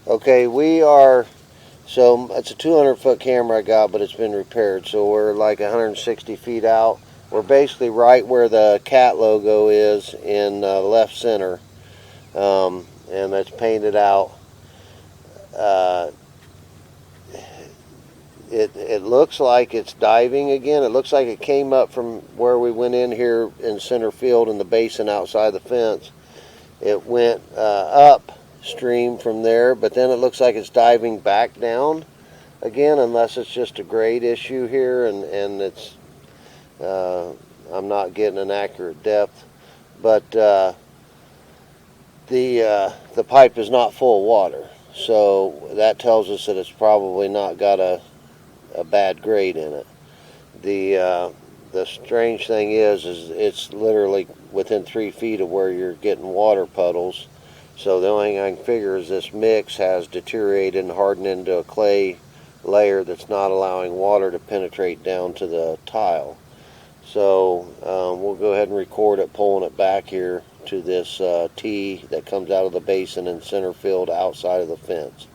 Okay, we are, so it's a 200-foot camera I got, but it's been repaired. So we're like 160 feet out. We're basically right where the cat logo is in left center, and that's painted out. Uh, it looks like it's diving again. It looks like it came up from where we went in here in center field in the basin outside the fence. It went upstream from there, but then it looks like it's diving back down again, unless it's just a grade issue here, and it's I'm not getting an accurate depth, but the pipe is not full of water, so that tells us that it's probably not got a bad grade in it. The strange thing is it's literally within 3 feet of where you're getting water puddles. So the only thing I can figure is this mix has deteriorated and hardened into a clay layer that's not allowing water to penetrate down to the tile. So we'll go ahead and record it pulling it back here to this tee that comes out of the basin in center field outside of the fence.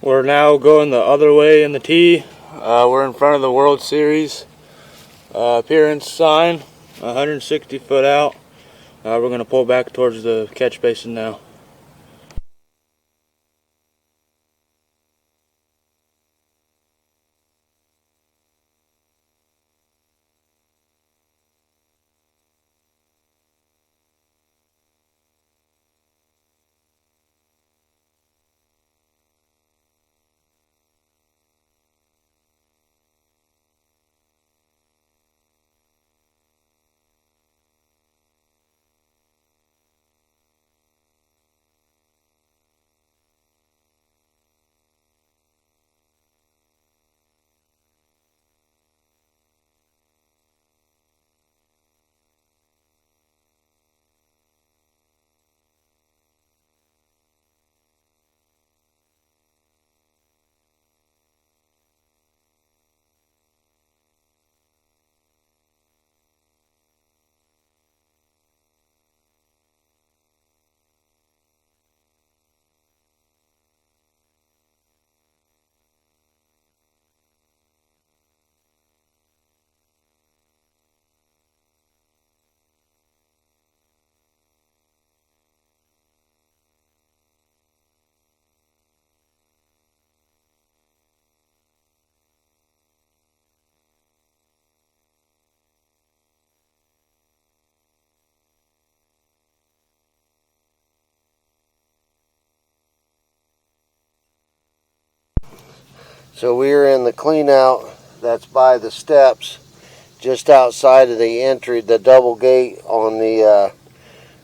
We're now going the other way in the tee. We're in front of the World Series appearance sign, 160 foot out. We're going to pull back towards the catch basin now. So we're in the clean out that's by the steps just outside of the entry, the double gate on the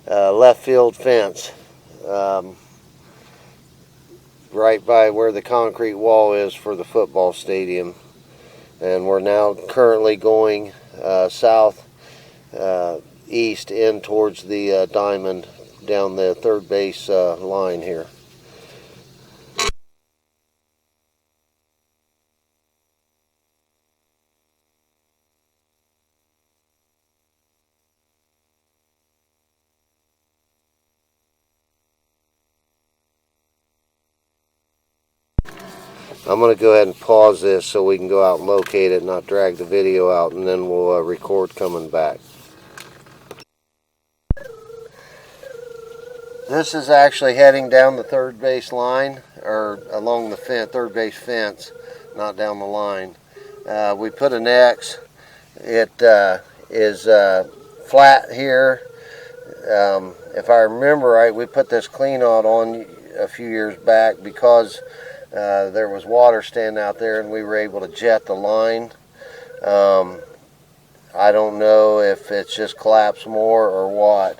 left field fence, right by where the concrete wall is for the football stadium. And we're now currently going south east in towards the diamond down the third base line here. I'm going to go ahead and pause this so we can go out and locate it, not drag the video out, and then we'll record coming back. This is actually heading down the third base line, or along the third base fence, not down the line. We put an X. It is flat here. If I remember right, we put this clean out on a few years back because there was water standing out there and we were able to jet the line. I don't know if it's just collapsed more or what,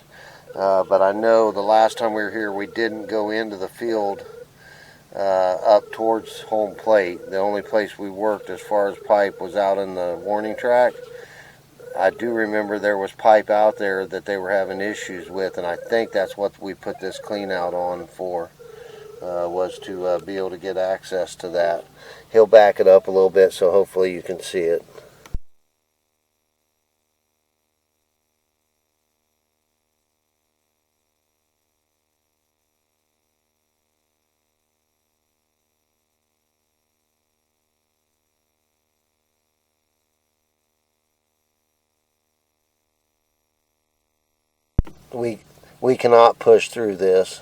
but I know the last time we were here we didn't go into the field up towards home plate. The only place we worked as far as pipe was out in the warning track. I do remember there was pipe out there that they were having issues with, and I think that's what we put this clean out on for, was to be able to get access to that. He'll back it up a little bit so hopefully you can see it. We cannot push through this.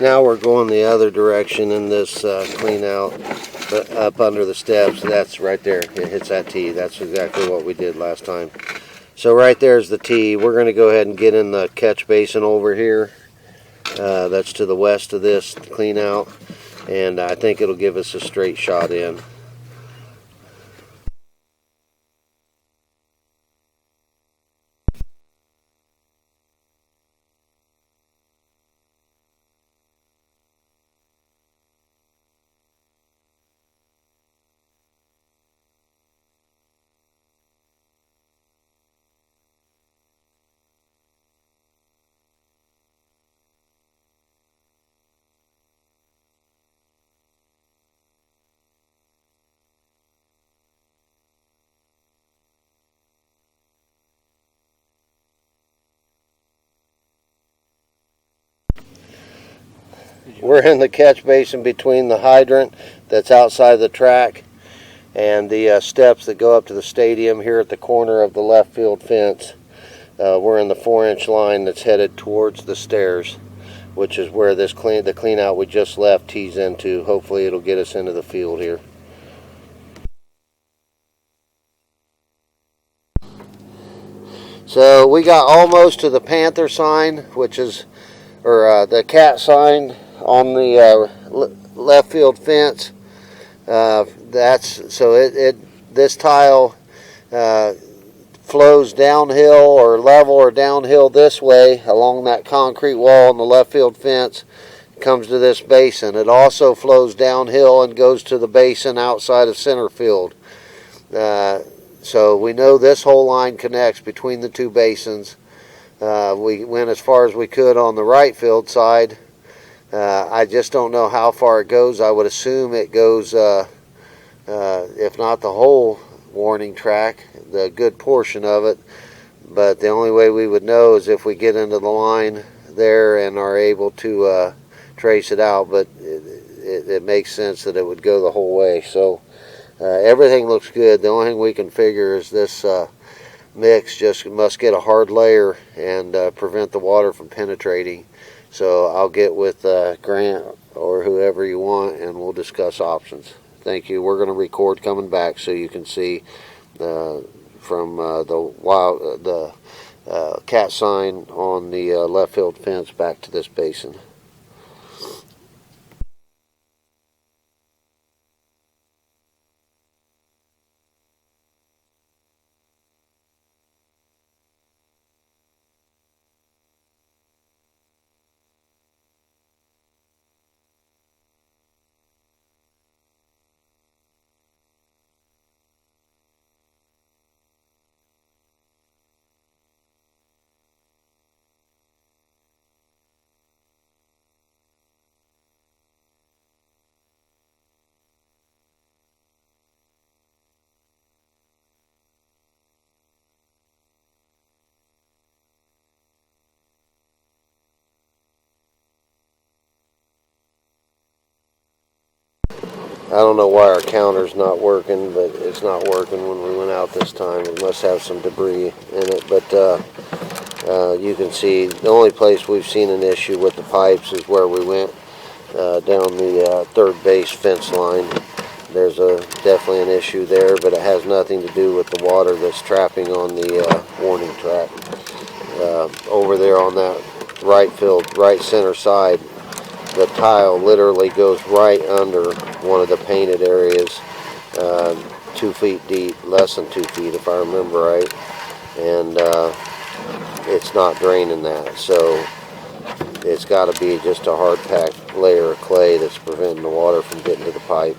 Now we're going the other direction in this clean out, but up under the steps. That's right there. It hits that T. That's exactly what we did last time. So right there's the T. We're going to go ahead and get in the catch basin over here. That's to the west of this clean out, and I think it'll give us a straight shot in. We're in the catch basin between the hydrant that's outside the track and the steps that go up to the stadium here at the corner of the left field fence. We're in the 4-inch line that's headed towards the stairs, which is where the clean out we just left tees into. Hopefully it'll get us into the field here. So we got almost to the Panther sign, which is, or the cat sign on the left field fence. That's so this tile flows downhill or level or downhill this way along that concrete wall on the left field fence, comes to this basin. It also flows downhill and goes to the basin outside of center field. So we know this whole line connects between the two basins. We went as far as we could on the right field side. I just don't know how far it goes. I would assume it goes, if not the whole warning track, the good portion of it. But the only way we would know is if we get into the line there and are able to trace it out. But it makes sense that it would go the whole way. So everything looks good. The only thing we can figure is this mix just must get a hard layer and prevent the water from penetrating. So I'll get with Grant or whoever you want, and we'll discuss options. Thank you. We're going to record coming back so you can see from the cat sign on the left field fence back to this basin. I don't know why our counter's not working, but it's not working when we went out this time. It must have some debris in it, but you can see the only place we've seen an issue with the pipes is where we went down the third base fence line. There's definitely an issue there, but it has nothing to do with the water that's trapping on the warning track. Over there on that right center side, the tile literally goes right under one of the painted areas, 2 feet deep, less than 2 feet if I remember right, and it's not draining that. So it's got to be just a hard packed layer of clay that's preventing the water from getting to the pipe.